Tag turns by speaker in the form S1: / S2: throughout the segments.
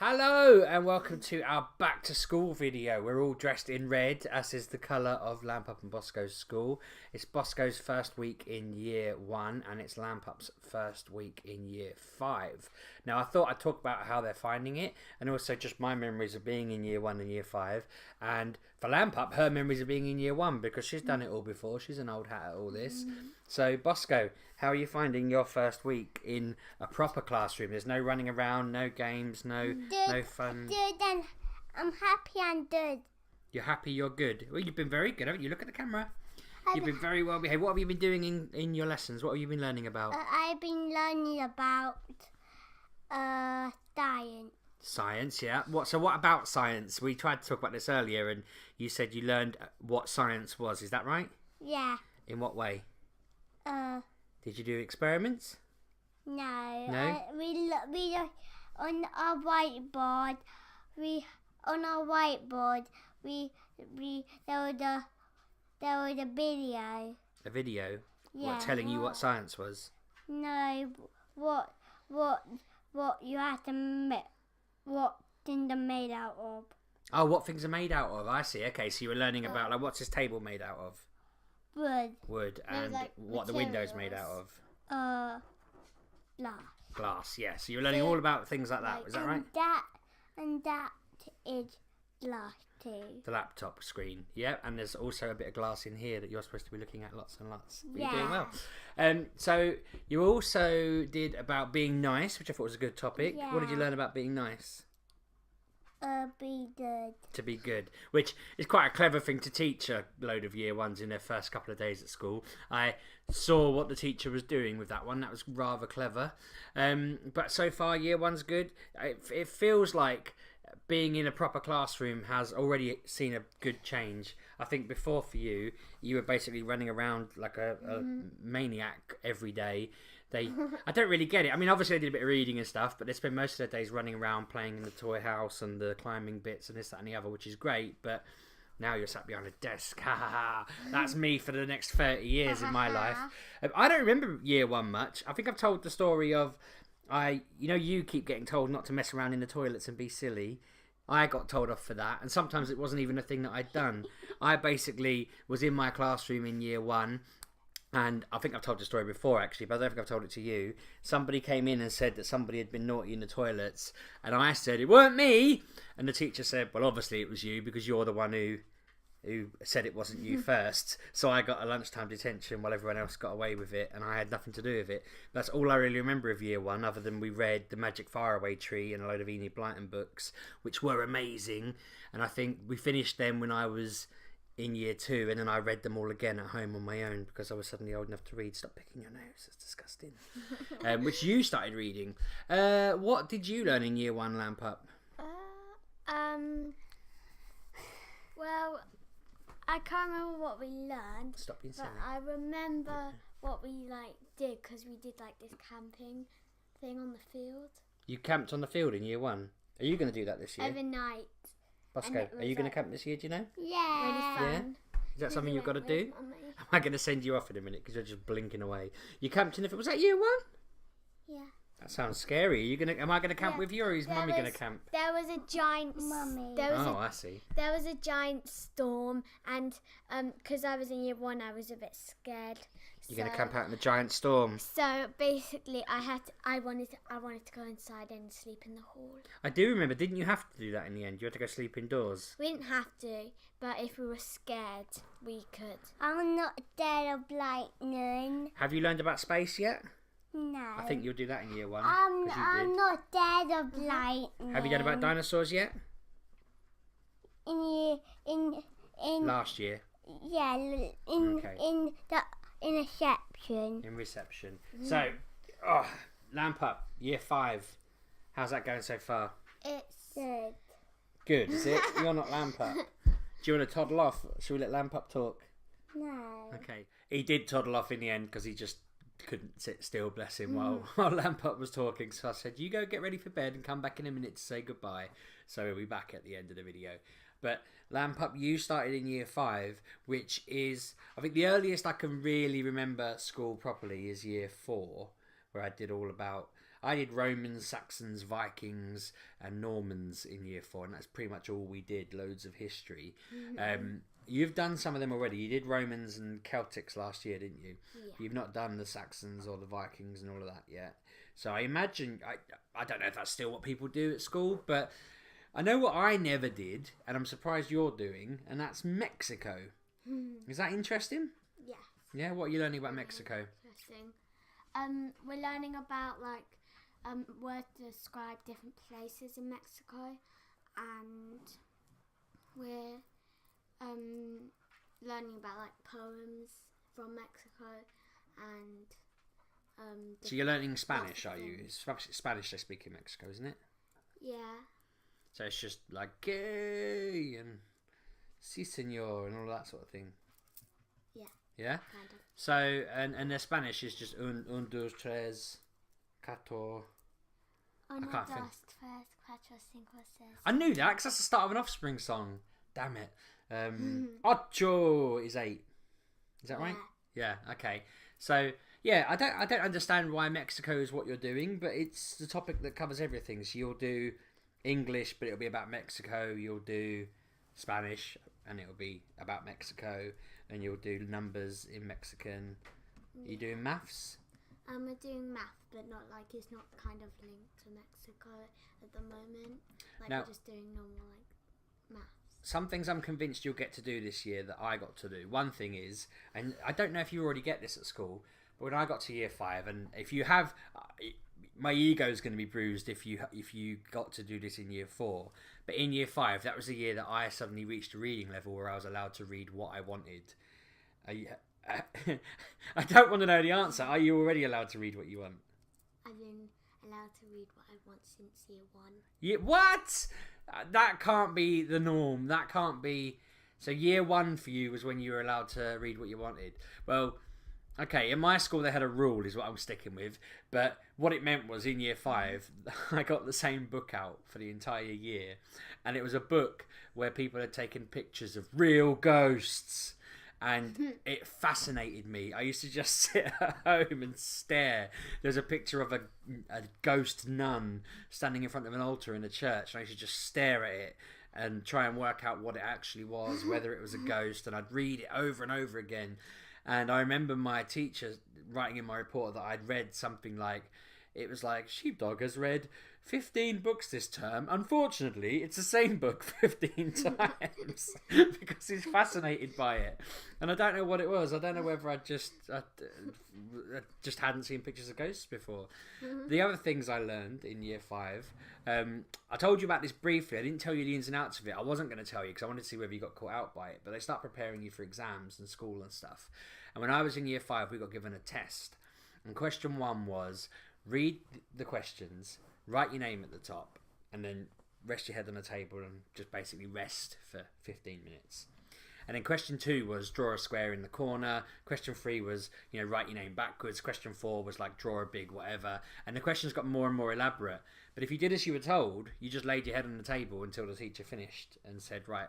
S1: Hello and welcome to our back to school video. We're all dressed in red, as is the colour of Lambpup and Bosco's school. It's Bosco's first week in year 1 and it's Lampup's first week in year 5. Now I thought I'd talk about how they're finding it and also just my memories of being in year 1 and year 5. And for Lambpup, her memories of being in year 1 because she's done it all before. She's an old hat at all this. So Bosco, how are you finding your first week in a proper classroom? There's no running around, no games, no fun.
S2: Good, and I'm happy and good.
S1: You're happy, you're good. Well, you've been very good, haven't you? Look at the camera. You've been very well behaved. What have you been doing in your lessons? What have you been learning about?
S2: I've been learning about science.
S1: Science, yeah. So what about science? We tried to talk about this earlier and you said you learned what science was. Is that right?
S2: Yeah.
S1: In what way? Did you do experiments?
S2: No.
S1: No?
S2: We on our whiteboard. There was a video.
S1: A video?
S2: Yeah.
S1: What, telling you what science was?
S2: No. What you have to make. What things are made out of.
S1: Oh, what things are made out of? I see. Okay, so you were learning about like what's this table made out of?
S2: Wood.
S1: Wood. And
S2: like
S1: what the window's made out of?
S2: Glass.
S1: Glass, yeah. So you're learning all about things like that. Is that right?
S2: And that is glass too.
S1: The laptop screen, yeah. And there's also a bit of glass in here that you're supposed to be looking at lots and lots. But
S2: Yeah.
S1: you're doing well. So you also did about being nice, which I thought was a good topic.
S2: Yeah.
S1: What did you learn about being nice?
S2: Be good.
S1: To be good, which is quite a clever thing to teach a load of year ones in their first couple of days at school. I saw what the teacher was doing with that one. That was rather clever. But so far, year one's good. It feels like being in a proper classroom has already seen a good change. I think before for you, you were basically running around like a maniac every day. I don't really get it. I mean, obviously they did a bit of reading and stuff, but they spend most of their days running around playing in the toy house and the climbing bits and this, that and the other, which is great, but now you're sat behind a desk. Ha ha ha. That's me for the next 30 years in my life. I don't remember year one much. I think I've told the story of, you keep getting told not to mess around in the toilets and be silly. I got told off for that, and sometimes it wasn't even a thing that I'd done. I basically was in my classroom in year one, and I think I've told the story before actually, but I don't think I've told it to you. Somebody came in and said that somebody had been naughty in the toilets, and I said, "It weren't me!" And the teacher said, "Well, obviously it was you, because you're the one who said it wasn't you first." So I got a lunchtime detention while everyone else got away with it, and I had nothing to do with it. That's all I really remember of year one, other than we read The Magic Faraway Tree and a load of Enid Blyton books, which were amazing. And I think we finished them when I was in year 2, and then I read them all again at home on my own because I was suddenly old enough to read. Stop picking your nose, it's disgusting. Which you started reading. What did you learn in year 1, Lambpup?
S3: Well, I can't remember what we learned.
S1: Stop being silly.
S3: But I remember what we did, because we did this camping thing on the field
S1: You camped on the field in year 1. Are you going to do that this year?
S3: every night.
S1: Bosco, are you going to camp this year, do you know?
S2: Yeah.
S3: Really fun.
S1: Is that something you've got to
S3: With
S1: do?
S3: Mummy.
S1: Am I going to send you off in a minute because you're just blinking away? You camped in the field. Was that year 1?
S3: Yeah.
S1: That sounds scary. Am I going to camp with you, or is Mummy going to camp?
S3: There was a giant.
S2: Mummy.
S1: I see.
S3: There was a giant storm, and because I was in year 1, I was a bit scared.
S1: You're going to camp out in the giant storm.
S3: So basically, I wanted to go inside and sleep in the hall.
S1: I do remember. Didn't you have to do that in the end? You had to go sleep indoors.
S3: We didn't have to, but if we were scared, we could.
S2: I'm not dead of lightning.
S1: Have you learned about space yet?
S2: No.
S1: I think you'll do that in year 1.
S2: I'm
S1: 'cause you did.
S2: not dead of lightning.
S1: Have you done about dinosaurs yet?
S2: In
S1: Last year.
S2: yeah,
S1: Okay.
S2: in reception.
S1: In reception. So, Lambpup, year 5. How's that going so far?
S3: It's
S2: Good.
S1: Good, is it? You're not Lambpup. Do you want to toddle off? Shall we let Lambpup talk?
S2: No.
S1: Okay. He did toddle off in the end because he just couldn't sit still, bless him, while Lambpup was talking. So I said, you go get ready for bed and come back in a minute to say goodbye. So he'll be back at the end of the video. But Lambpup, you started in year 5, which is, I think the earliest I can really remember school properly is year 4, where I did all about, I did Romans, Saxons, Vikings, and Normans in year 4, and that's pretty much all we did. Loads of history. You've done some of them already. You did Romans and Celtics last year, didn't you?
S3: Yeah.
S1: You've not done the Saxons or the Vikings and all of that yet. So I imagine, I don't know if that's still what people do at school, but I know what I never did, and I'm surprised you're doing, and that's Mexico. Is that interesting?
S3: Yes.
S1: Yeah, what are you learning about Mexico?
S3: Interesting. We're learning about like words to describe different places in Mexico, and we're learning about like poems from Mexico, and
S1: So you're learning Spanish, are you? It's Spanish they speak in Mexico, isn't it?
S3: yeah.
S1: So it's just like gay and sí señor and all that sort of thing.
S3: Yeah.
S1: Yeah?
S3: Kind of.
S1: So, and their Spanish is just un, dos, tres, cuatro.
S3: Uno,
S1: can't think.
S3: dos, tres, cuatro, cinco, seis.
S1: I knew that because that's the start of an Offspring song. Damn it. Ocho is 8. Is that right? Yeah, okay. So, yeah, I don't understand why Mexico is what you're doing, but it's the topic that covers everything. So you'll do English, but it'll be about Mexico. You'll do Spanish, and it'll be about Mexico. And you'll do numbers in Mexican. Are you doing maths?
S3: We're doing math, but not like it's not kind of linked to Mexico at the moment. Like
S1: Now-
S3: we're just doing normal like maths.
S1: Some things I'm convinced you'll get to do this year that I got to do. One thing is, and I don't know if you already get this at school, but when I got to year 5, and if you have, my ego's going to be bruised if you got to do this in year 4. But in year 5, that was the year that I suddenly reached a reading level where I was allowed to read what I wanted. I don't want to know the answer. Are you already allowed to read what you want?
S3: I've been allowed to read what I want since year 1.
S1: Yeah, what? That can't be the norm. That can't be. So year 1 for you was when you were allowed to read what you wanted. Well, okay, in my school they had a rule, is what I'm sticking with. But what it meant was in year 5, I got the same book out for the entire year. And it was a book where people had taken pictures of real ghosts. And it fascinated me. I used to just sit at home and stare. There's a picture of a ghost nun standing in front of an altar in a church, and I used to just stare at it and try and work out what it actually was, whether it was a ghost, and I'd read it over and over again. And I remember my teacher writing in my report that I'd read something like, it was like, Sheepdog has read 15 books this term. Unfortunately, it's the same book 15 times because he's fascinated by it. And I don't know what it was. I don't know whether I just hadn't seen pictures of ghosts before. The other things I learned in year 5, I told you about this briefly. I didn't tell you the ins and outs of it. I wasn't going to tell you because I wanted to see whether you got caught out by it. But they start preparing you for exams and school and stuff. And when I was in year 5, we got given a test. And question 1 was, read the questions, write your name at the top, and then rest your head on the table and just basically rest for 15 minutes. And then question 2 was draw a square in the corner. Question 3 was, write your name backwards. Question 4 was like draw a big whatever. And the questions got more and more elaborate. But if you did as you were told, you just laid your head on the table until the teacher finished and said, right,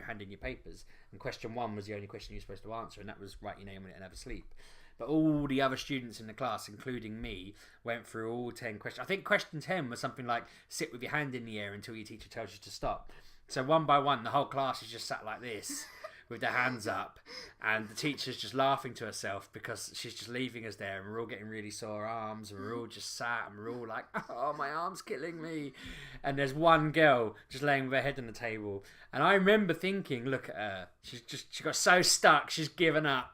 S1: hand in your papers. And question 1 was the only question you were supposed to answer, and that was write your name on it and have a sleep. But all the other students in the class, including me, went through all 10 questions. I think question 10 was something like, sit with your hand in the air until your teacher tells you to stop. So one by one, the whole class is just sat like this, with their hands up. And the teacher's just laughing to herself because she's just leaving us there. And we're all getting really sore arms. And we're all just sat and we're all like, oh, my arm's killing me. And there's one girl just laying with her head on the table. And I remember thinking, look at her. She got so stuck, she's given up.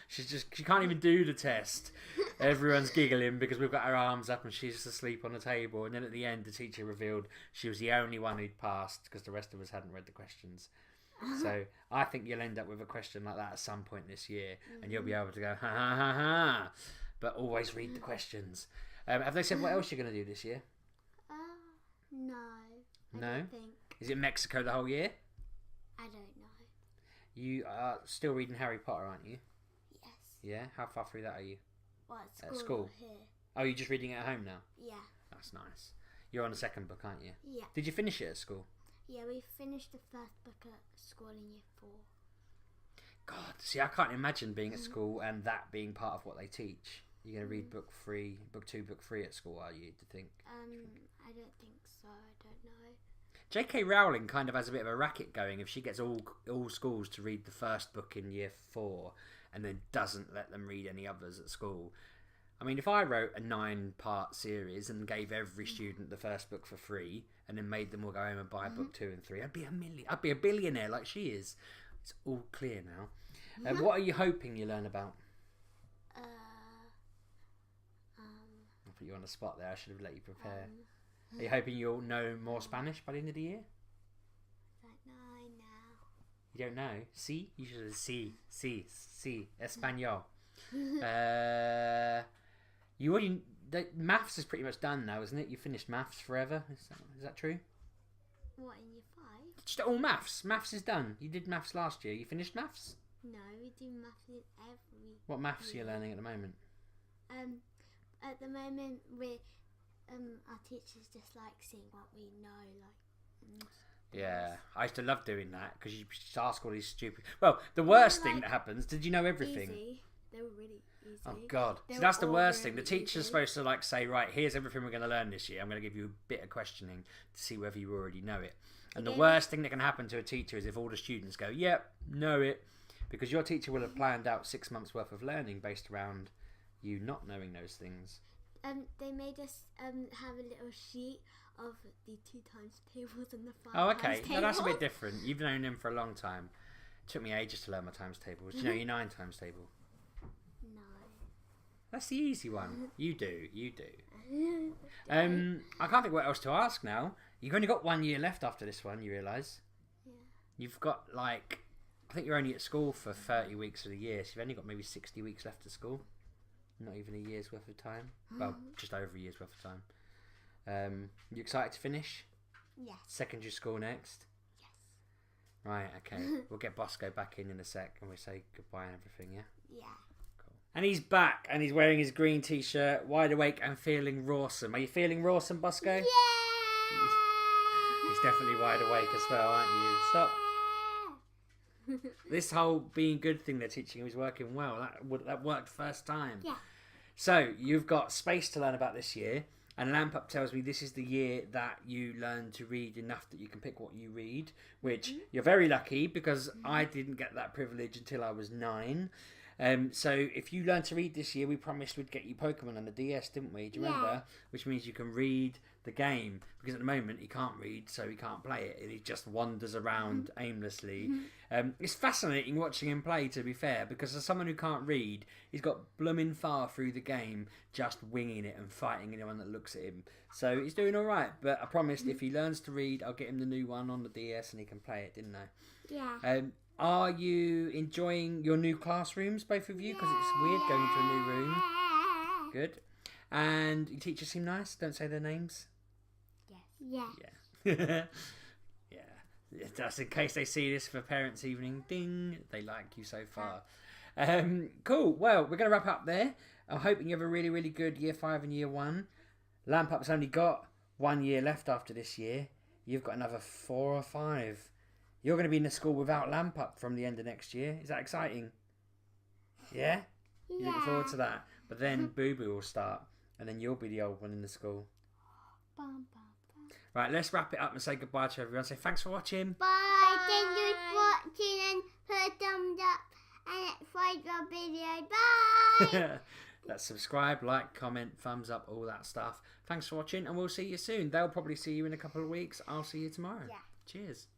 S1: She can't even do the test. Everyone's giggling because we've got our arms up and she's just asleep on the table. And then at the end, the teacher revealed she was the only one who'd passed because the rest of us hadn't read the questions. So I think you'll end up with a question like that at some point this year, and you'll be able to go, ha ha ha ha. But always read the questions. Have they said what else you're going to do this year?
S3: No.
S1: No?
S3: I don't think.
S1: Is it Mexico the whole year?
S3: I don't know.
S1: You are still reading Harry Potter, aren't you?
S3: Yes.
S1: Yeah? How far through that are you?
S3: What,
S1: At school?
S3: Here.
S1: Oh, you're just reading it at home now?
S3: Yeah.
S1: That's nice. You're on the second book, aren't you?
S3: Yeah.
S1: Did you finish it at school?
S3: Yeah, we finished the first book at school in year 4.
S1: God, see, I can't imagine being at school and that being part of what they teach. You're going to read book 2, book 3 at school, are you? Do you think?
S3: I don't think so. I don't know.
S1: J.K. Rowling kind of has a bit of a racket going if she gets all schools to read the first book in year 4 and then doesn't let them read any others at school. I mean, if I wrote a 9-part series and gave every student the first book for free and then made them all go home and buy book 2 and 3, I'd be a billionaire like she is. It's all clear now. What are you hoping you learn about? I put you on the spot there. I should have let you prepare. Are you hoping you'll know more Spanish by the end of the year?
S3: I don't know now.
S1: You don't know? Sí? You should have sí, Espanol. You already... Maths is pretty much done now, isn't it? You finished maths forever. Is that true?
S3: What, in year 5?
S1: Just all maths. Maths is done. You did maths last year. You finished maths?
S3: No, we do maths in every...
S1: What maths are you learning at the moment?
S3: At the moment, we're... our teachers just like seeing what we know,
S1: Yeah, I used to love doing that because you just ask all these stupid... Well, the worst thing that happens, did you know everything?
S3: Easy. They were really easy.
S1: Oh, God. See, that's the worst thing. The teacher's supposed to say, right, here's everything we're going to learn this year. I'm going to give you a bit of questioning to see whether you already know it. And the worst thing that can happen to a teacher is if all the students go, yep, know it. Because your teacher will have planned out 6 months' worth of learning based around you not knowing those things.
S3: They made us have a little sheet of the 2 times tables and the 5
S1: Oh, okay.
S3: times tables.
S1: No, that's a bit different. You've known them for a long time. It took me ages to learn my times tables. Do you know your 9 times table?
S3: No.
S1: That's the easy one. You do. I can't think what else to ask now. You've only got 1 year left after this one, you realise?
S3: Yeah.
S1: You've got I think you're only at school for 30 weeks of the year, so you've only got maybe 60 weeks left of school. Not even a year's worth of time. Well, just over a year's worth of time. You excited to finish?
S3: Yes.
S1: Secondary school next?
S3: Yes.
S1: Right, okay. We'll get Bosco back in a sec and we'll say goodbye and everything, yeah?
S3: Yeah.
S1: Cool. And he's back and he's wearing his green t-shirt, wide awake and feeling rawsome. Are you feeling rawsome, Bosco?
S3: Yeah.
S1: He's definitely wide awake as well, aren't you? Stop. This whole being good thing they're teaching him is working well. That worked first time.
S3: Yeah.
S1: So you've got space to learn about this year, and Lambpup tells me this is the year that you learn to read enough that you can pick what you read, which you're very lucky because I didn't get that privilege until I was 9. So if you learn to read this year, we promised we'd get you Pokemon on the DS, didn't we? Do you remember? Which means you can read the game, because at the moment he can't read, so he can't play it, and he just wanders around aimlessly. It's fascinating watching him play, to be fair, because as someone who can't read, he's got blooming far through the game just winging it and fighting anyone that looks at him. So he's doing all right, but I promised if he learns to read, I'll get him the new one on the DS and he can play it, didn't I?
S2: Yeah.
S1: Are you enjoying your new classrooms, both of you? Because it's weird going into a new room. Good. And your teachers seem nice? Don't say their names.
S3: Yes.
S2: Yeah.
S1: Yeah. Just in case they see this for parents' evening. Ding. They like you so far. Cool. Well, we're going to wrap up there. I'm hoping you have a really, really good year 5 and year 1. Lampup's only got 1 year left after this year. You've got another 4 or 5. You're going to be in the school without Lambpup from the end of next year. Is that exciting? Yeah? You're looking forward to that. But then Boo Boo will start, and then you'll be the old one in the school.
S3: Bum, bum, bum.
S1: Right, let's wrap it up and say goodbye to everyone. Say thanks for watching.
S2: Bye. Thank you for watching and put a thumbs up and like our video. Bye.
S1: Let's subscribe, like, comment, thumbs up, all that stuff. Thanks for watching, and we'll see you soon. They'll probably see you in a couple of weeks. I'll see you tomorrow.
S2: Yeah.
S1: Cheers.